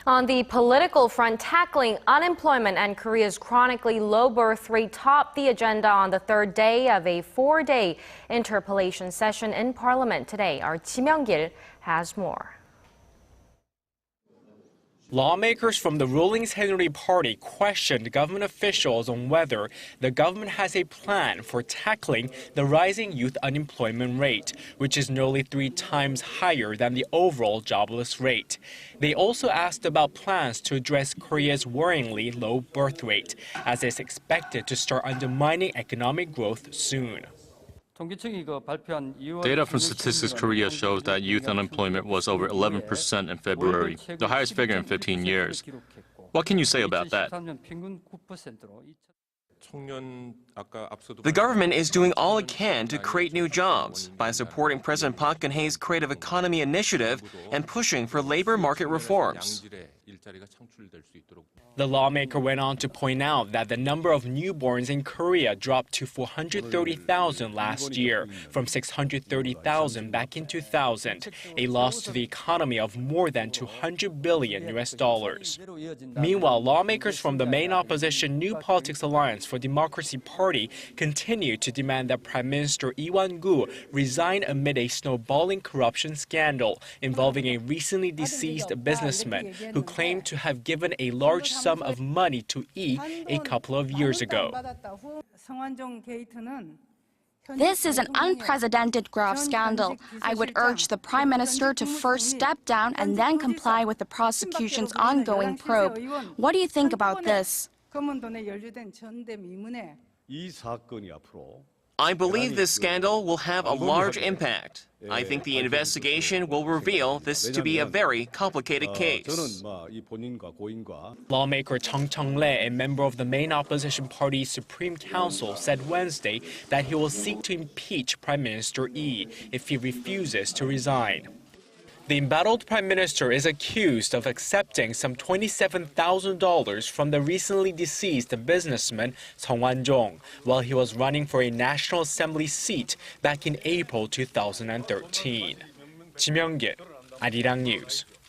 On the political front, tackling unemployment and Korea's chronically low birth rate topped the agenda on the third day of a four-day interpellation session in Parliament today. Our Ji Myung has more. Lawmakers from the ruling Saenuri Party questioned government officials on whether the government has a plan for tackling the rising youth unemployment rate, which is nearly 3 times higher than the overall jobless rate. They also asked about plans to address Korea's worryingly low birth rate, as it's expected to start undermining economic growth soon. Data from Statistics Korea shows that youth unemployment was over 11% in February, the highest figure in 15 years. What can you say about that? The government is doing all it can to create new jobs by supporting President Park Geun's Creative Economy initiative and pushing for labor market reforms. The lawmaker went on to point out that the number of newborns in Korea dropped to 430,000 last year, from 630,000 back in 2000, a loss to the economy of more than $200 billion. Meanwhile, lawmakers from the main opposition New Politics Alliance for Democracy Party continue to demand that Prime Minister Lee Won-gu resign amid a snowballing corruption scandal involving a recently deceased businessman who claimed to have given a large sum of money to Lee a couple of years ago. This is an unprecedented grave scandal. I would urge the Prime Minister to first step down and then comply with the prosecution's ongoing probe. What do you think about this? I believe this scandal will have a large impact. I think the investigation will reveal this to be a very complicated case. Lawmaker Chung Chung-lee, a member of the main opposition party's Supreme Council, said Wednesday that he will seek to impeach Prime Minister Lee if he refuses to resign. The embattled prime minister is accused of accepting some $27,000 from the recently deceased businessman Song Wan-jong while he was running for a National Assembly seat back in April 2013. Ji Myung, Arirang News.